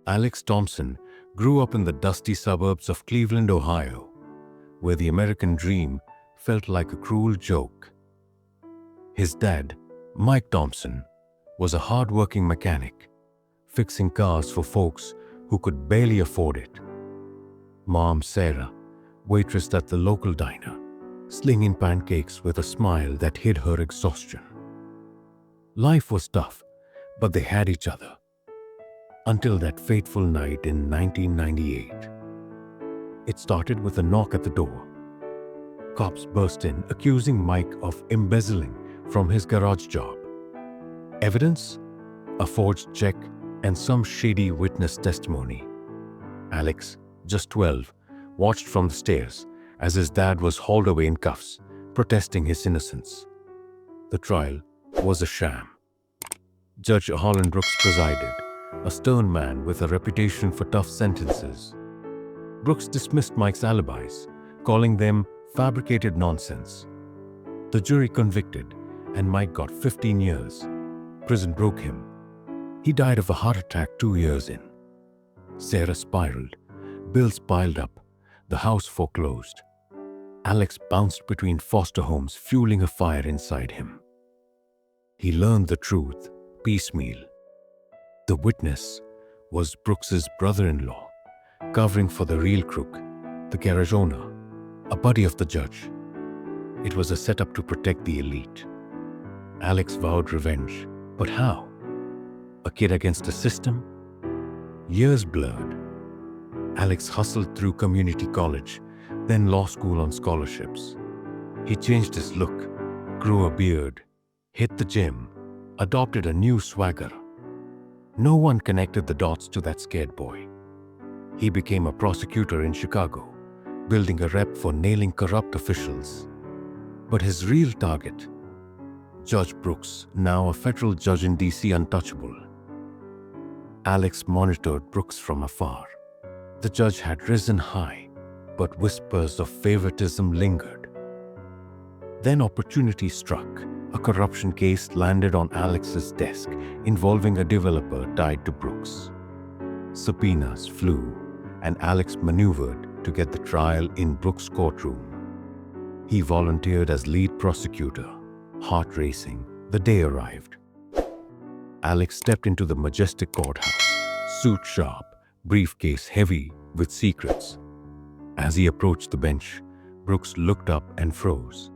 Alex Thompson grew up in the dusty suburbs of Cleveland, Ohio, where the American dream felt like a cruel joke. His dad, Mike Thompson, was a hard-working mechanic, fixing cars for folks who could barely afford it. Mom, Sarah, waitressed at the local diner, slinging pancakes with a smile that hid her exhaustion. Life was tough, but they had each other. Until that fateful night in 1998. It started with a knock at the door. Cops burst in, accusing Mike of embezzling from his garage job. Evidence? A forged check and some shady witness testimony. Alex, just 12, watched from the stairs as his dad was hauled away in cuffs, protesting his innocence. The trial was a sham. Judge Holland Brooks presided, a stern man with a reputation for tough sentences. Brooks dismissed Mike's alibis, calling them fabricated nonsense. The jury convicted, and Mike got 15 years. Prison broke him. He died of a heart attack 2 years in. Sarah spiraled. Bills piled up. The house foreclosed. Alex bounced between foster homes, fueling a fire inside him. He learned the truth, piecemeal. The witness was Brooks's brother-in-law, covering for the real crook, the garage owner, a buddy of the judge. It was a setup to protect the elite. Alex vowed revenge, but how? A kid against a system? Years blurred. Alex hustled through community college, then law school on scholarships. He changed his look, grew a beard, hit the gym, adopted a new swagger. No one connected the dots to that scared boy. He became a prosecutor in Chicago, building a rep for nailing corrupt officials. But his real target, Judge Brooks, now a federal judge in D.C., untouchable. Alex monitored Brooks from afar. The judge had risen high, but whispers of favoritism lingered. Then opportunity struck. A corruption case landed on Alex's desk involving a developer tied to Brooks. Subpoenas flew, and Alex maneuvered to get the trial in Brooks' courtroom. He volunteered as lead prosecutor, heart racing. The day arrived. Alex stepped into the majestic courthouse, suit sharp, briefcase heavy with secrets. As he approached the bench, Brooks looked up and froze.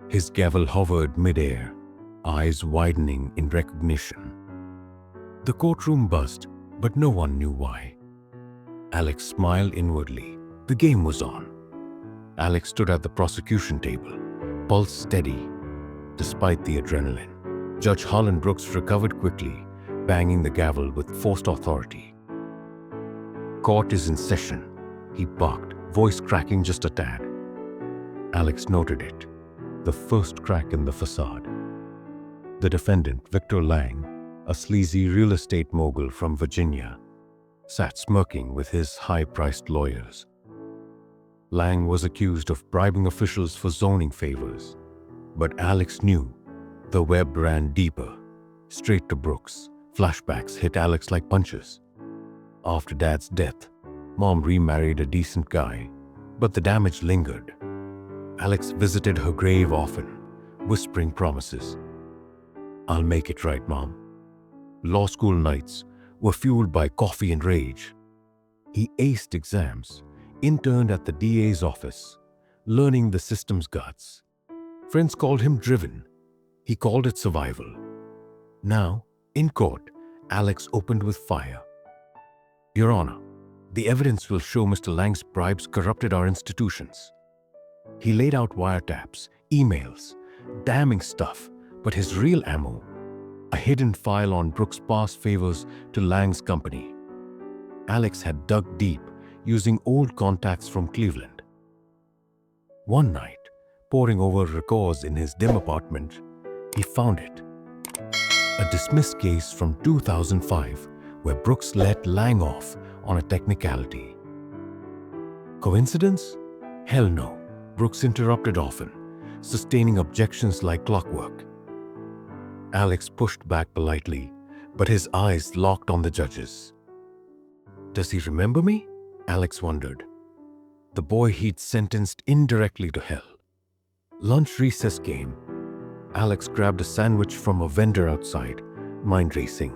His gavel hovered midair, eyes widening in recognition. The courtroom buzzed, but no one knew why. Alex smiled inwardly. The game was on. Alex stood at the prosecution table, pulse steady, despite the adrenaline. Judge Holland Brooks recovered quickly, banging the gavel with forced authority. "Court is in session," he barked, voice cracking just a tad. Alex noted it. The first crack in the facade. The defendant, Victor Lang, a sleazy real estate mogul from Virginia, sat smirking with his high-priced lawyers. Lang was accused of bribing officials for zoning favors, but Alex knew the web ran deeper, straight to Brooks. Flashbacks hit Alex like punches. After Dad's death, Mom remarried a decent guy, but the damage lingered. Alex visited her grave often, whispering promises. "I'll make it right, Mom." Law school nights were fueled by coffee and rage. He aced exams, interned at the DA's office, learning the system's guts. Friends called him driven. He called it survival. Now, in court, Alex opened with fire. "Your Honor, the evidence will show Mr. Lang's bribes corrupted our institutions." He laid out wiretaps, emails, damning stuff, but his real ammo, a hidden file on Brooks' past favors to Lang's company. Alex had dug deep, using old contacts from Cleveland. One night, poring over records in his dim apartment, he found it. A dismissed case from 2005 where Brooks let Lang off on a technicality. Coincidence? Hell no. Brooks interrupted often, sustaining objections like clockwork. Alex pushed back politely, but his eyes locked on the judge's. Does he remember me? Alex wondered. The boy he'd sentenced indirectly to hell. Lunch recess came. Alex grabbed a sandwich from a vendor outside, mind racing.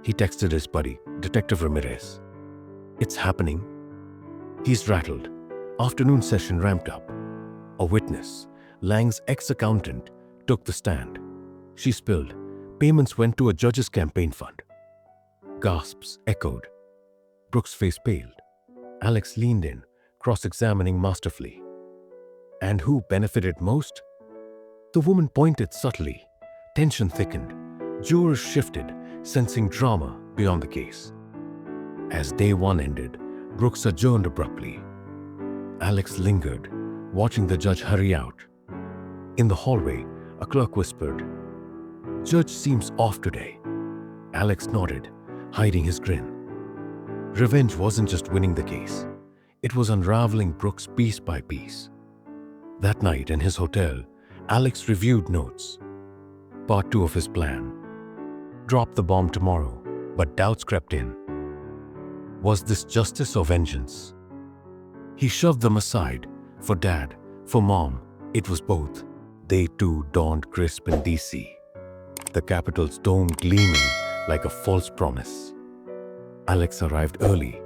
He texted his buddy, Detective Ramirez. It's happening. He's rattled. Afternoon session ramped up. A witness, Lang's ex-accountant, took the stand. She spilled. Payments went to a judge's campaign fund. Gasps echoed. Brooks' face paled. Alex leaned in, cross-examining masterfully. And who benefited most? The woman pointed subtly. Tension thickened. Jurors shifted, sensing drama beyond the case. As day one ended, Brooks adjourned abruptly. Alex lingered, watching the judge hurry out. In the hallway, a clerk whispered, "Judge seems off today." Alex nodded, hiding his grin. Revenge wasn't just winning the case. It was unraveling Brooks piece by piece. That night in his hotel, Alex reviewed notes. Part 2 of his plan. Drop the bomb tomorrow, but doubts crept in. Was this justice or vengeance? He shoved them aside. For Dad, for Mom, it was both. Day 2 dawned crisp in D.C., the Capitol's dome gleaming like a false promise. Alex arrived early,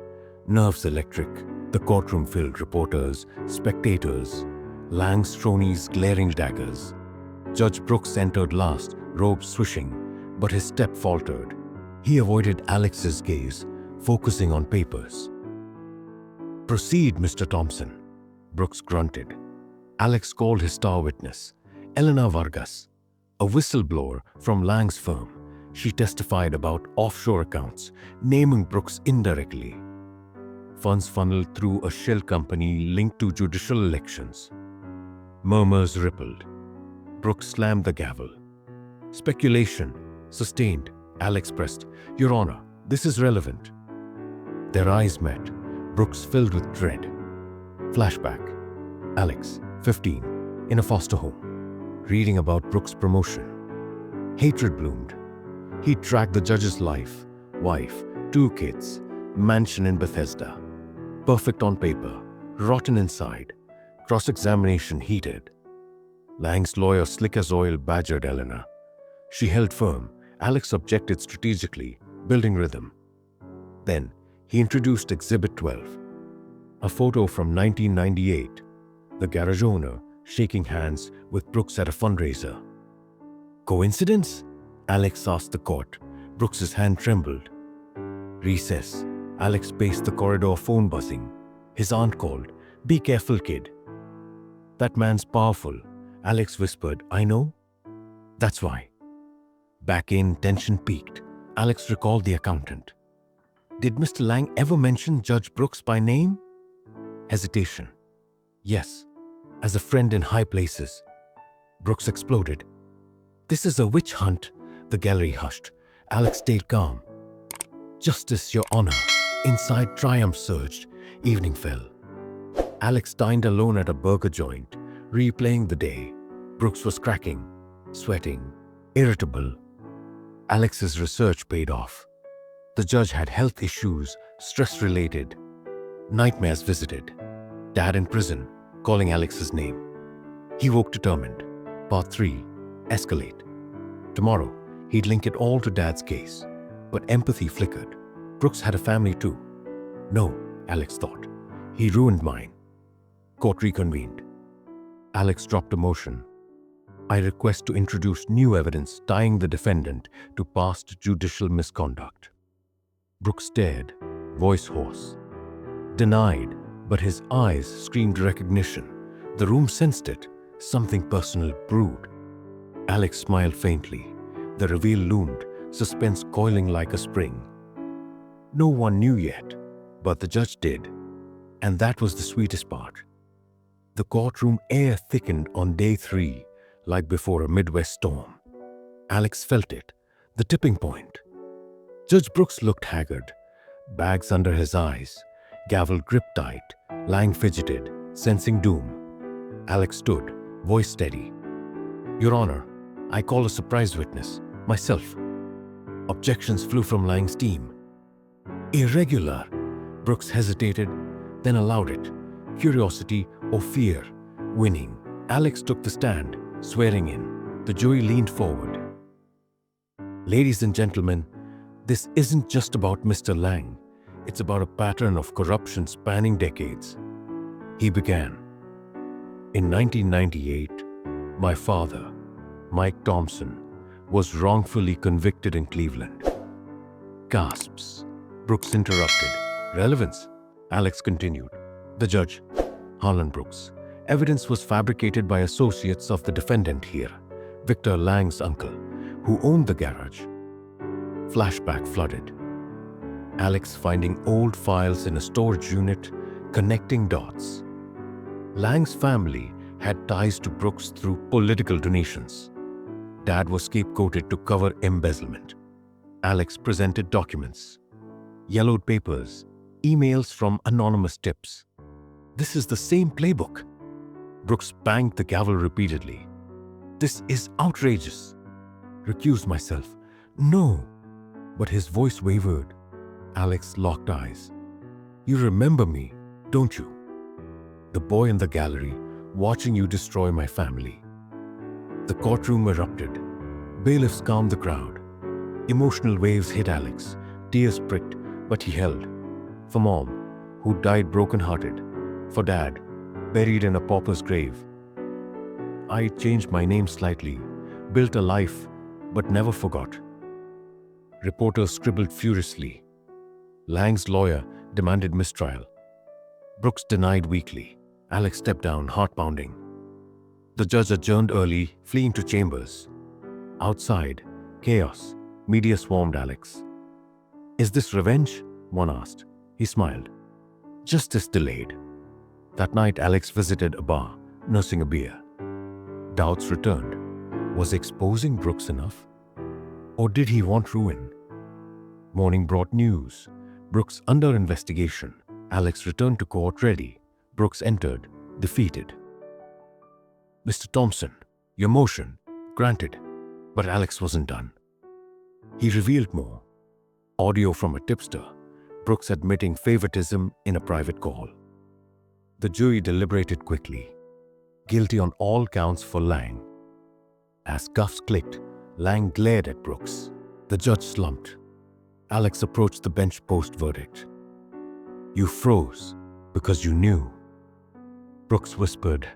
nerves electric, the courtroom filled reporters, spectators, Lang's cronies glaring daggers. Judge Brooks entered last, robes swishing, but his step faltered. He avoided Alex's gaze, focusing on papers. "Proceed, Mr. Thompson," Brooks grunted. Alex called his star witness, Elena Vargas, a whistleblower from Lang's firm. She testified about offshore accounts, naming Brooks indirectly. Funds funneled through a shell company linked to judicial elections. Murmurs rippled. Brooks slammed the gavel. "Speculation. Sustained," Alex pressed. "Your Honor, this is relevant." Their eyes met, Brooks filled with dread. Flashback. Alex, 15, in a foster home, reading about Brooks' promotion. Hatred bloomed. He tracked the judge's life, wife, 2 kids, mansion in Bethesda. Perfect on paper, rotten inside. Cross-examination heated. Lang's lawyer, slick as oil, badgered Elena. She held firm. Alex objected strategically, building rhythm. Then, he introduced Exhibit 12, a photo from 1998, the garage owner shaking hands with Brooks at a fundraiser. Coincidence? Alex asked the court. Brooks's hand trembled. Recess. Alex paced the corridor, phone buzzing. His aunt called. "Be careful, kid." "That man's powerful," Alex whispered. "I know." "That's why." Back in, tension peaked. Alex recalled the accountant. Did Mr. Lang ever mention Judge Brooks by name? Hesitation. Yes, as a friend in high places. Brooks exploded. "This is a witch hunt." The gallery hushed. Alex stayed calm. "Justice, Your Honor." Inside, triumph surged. Evening fell. Alex dined alone at a burger joint, replaying the day. Brooks was cracking, sweating, irritable. Alex's research paid off. The judge had health issues, stress-related. Nightmares visited. Dad in prison, calling Alex's name. He woke determined. Part 3. Escalate. Tomorrow, he'd link it all to Dad's case. But empathy flickered. Brooks had a family too. No, Alex thought. He ruined mine. Court reconvened. Alex dropped a motion. "I request to introduce new evidence tying the defendant to past judicial misconduct." Brooks stared, voice hoarse. Denied, but his eyes screamed recognition. The room sensed it. Something personal brewed. Alex smiled faintly. The reveal loomed, suspense coiling like a spring. No one knew yet, but the judge did. And that was the sweetest part. The courtroom air thickened on day 3, like before a Midwest storm. Alex felt it, the tipping point. Judge Brooks looked haggard, bags under his eyes, gavel gripped tight. Lang fidgeted, sensing doom. Alex stood, voice steady. "Your Honor, I call a surprise witness, myself." Objections flew from Lang's team. "Irregular," Brooks hesitated, then allowed it. Curiosity or fear winning. Alex took the stand, swearing in. The jury leaned forward. Ladies and gentlemen, this isn't just about Mr. Lang. It's about a pattern of corruption spanning decades. He began. In 1998, my father, Mike Thompson, was wrongfully convicted in Cleveland. Gasps. Brooks interrupted. Relevance? Alex continued. The judge, Harlan Brooks. Evidence was fabricated by associates of the defendant here, Victor Lang's uncle, who owned the garage. Flashback flooded. Alex finding old files in a storage unit, connecting dots. Lang's family had ties to Brooks through political donations. Dad was scapegoated to cover embezzlement. Alex presented documents, yellowed papers, emails from anonymous tips. This is the same playbook. Brooks banged the gavel repeatedly. This is outrageous. Recused myself. No. But his voice wavered. Alex locked eyes. You remember me, don't you? The boy in the gallery, watching you destroy my family. The courtroom erupted. Bailiffs calmed the crowd. Emotional waves hit Alex. Tears pricked, but he held. For Mom, who died broken-hearted. For Dad, buried in a pauper's grave. I changed my name slightly, built a life, but never forgot. Reporters scribbled furiously. Lang's lawyer demanded mistrial. Brooks denied weakly. Alex stepped down, heart pounding. The judge adjourned early, fleeing to chambers. Outside, chaos. Media swarmed Alex. Is this revenge? One asked. He smiled. Justice delayed. That night, Alex visited a bar, nursing a beer. Doubts returned. Was exposing Brooks enough? Or did he want ruin? Morning brought news. Brooks under investigation. Alex returned to court ready. Brooks entered, defeated. Mr. Thompson, your motion, granted. But Alex wasn't done. He revealed more. Audio from a tipster. Brooks admitting favoritism in a private call. The jury deliberated quickly. Guilty on all counts for Lang. As cuffs clicked, Lang glared at Brooks. The judge slumped. Alex approached the bench post-verdict. You froze because you knew. Brooks whispered,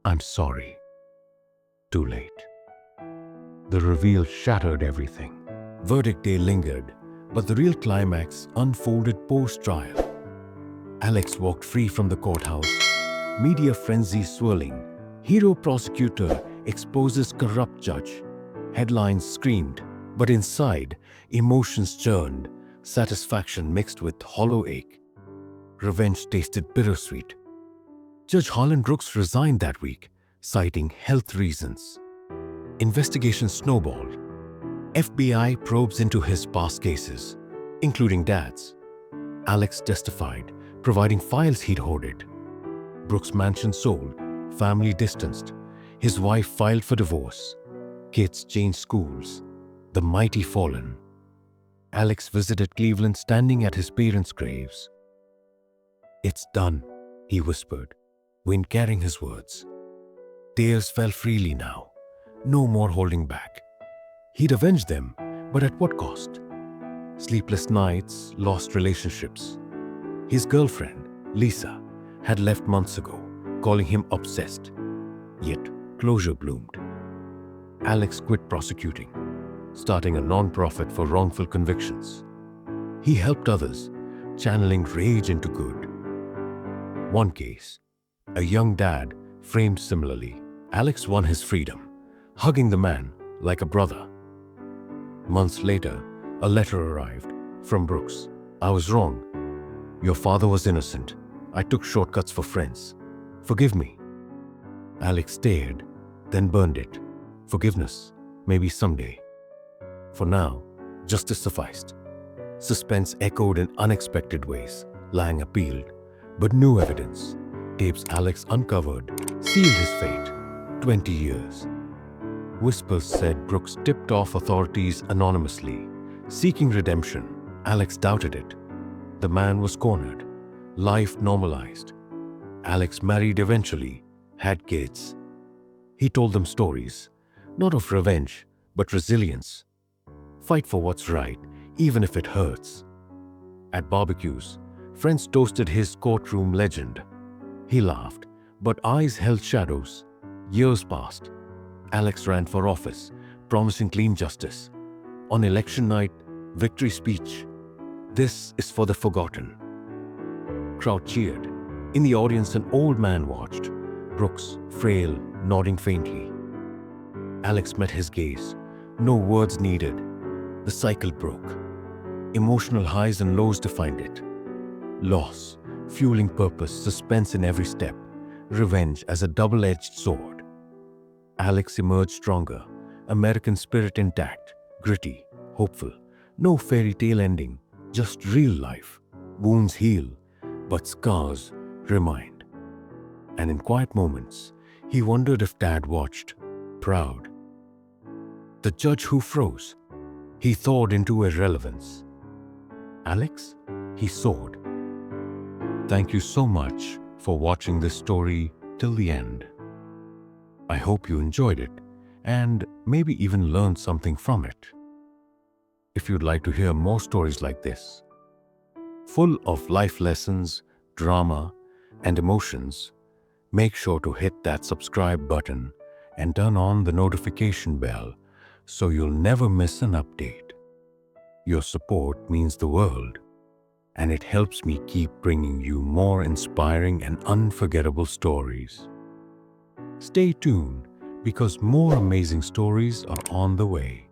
I'm sorry. Too late. The reveal shattered everything. Verdict day lingered, but the real climax unfolded post-trial. Alex walked free from the courthouse. Media frenzy swirling. Hero prosecutor exposes corrupt judge. Headlines screamed, but inside, emotions churned, satisfaction mixed with hollow ache. Revenge tasted bittersweet. Judge Harlan Brooks resigned that week, citing health reasons. Investigation snowballed. FBI probes into his past cases, including Dad's. Alex testified, providing files he'd hoarded. Brooks' mansion sold, family distanced. His wife filed for divorce. Kids changed schools. The mighty fallen. Alex visited Cleveland standing at his parents' graves. It's done, he whispered, wind carrying his words. Tears fell freely now. No more holding back. He'd avenged them, but at what cost? Sleepless nights, lost relationships. His girlfriend, Lisa, had left months ago, calling him obsessed. Yet closure bloomed. Alex quit prosecuting, starting a non-profit for wrongful convictions. He helped others, channeling rage into good. One case, a young dad framed similarly. Alex won his freedom, hugging the man like a brother. Months later, a letter arrived from Brooks. I was wrong. Your father was innocent. I took shortcuts for friends. Forgive me. Alex stared, then burned it. Forgiveness, maybe someday. For now, justice sufficed. Suspense echoed in unexpected ways. Lang appealed, but new evidence. Tapes Alex uncovered sealed his fate. 20 years. Whispers said Brooks tipped off authorities anonymously, seeking redemption. Alex doubted it. The man was cornered. Life normalized. Alex married eventually, had kids. He told them stories, not of revenge, but resilience. Fight for what's right, even if it hurts. At barbecues, friends toasted his courtroom legend. He laughed, but eyes held shadows. Years passed. Alex ran for office, promising clean justice. On election night, victory speech. "This is for the forgotten." Crowd cheered. In the audience, an old man watched. Brooks, frail, nodding faintly. Alex met his gaze. No words needed. The cycle broke. Emotional highs and lows defined it. Loss, fueling purpose, suspense in every step. Revenge as a double-edged sword. Alex emerged stronger, American spirit intact, gritty, hopeful. No fairy tale ending, just real life. Wounds heal, but scars remind. And in quiet moments, he wondered if Dad watched, proud. The judge who froze, he thawed into irrelevance. Alex, he soared. Thank you so much for watching this story till the end. I hope you enjoyed it and maybe even learned something from it. If you'd like to hear more stories like this, full of life lessons, drama, and emotions, make sure to hit that subscribe button and turn on the notification bell so you'll never miss an update. Your support means the world, and it helps me keep bringing you more inspiring and unforgettable stories. Stay tuned because more amazing stories are on the way.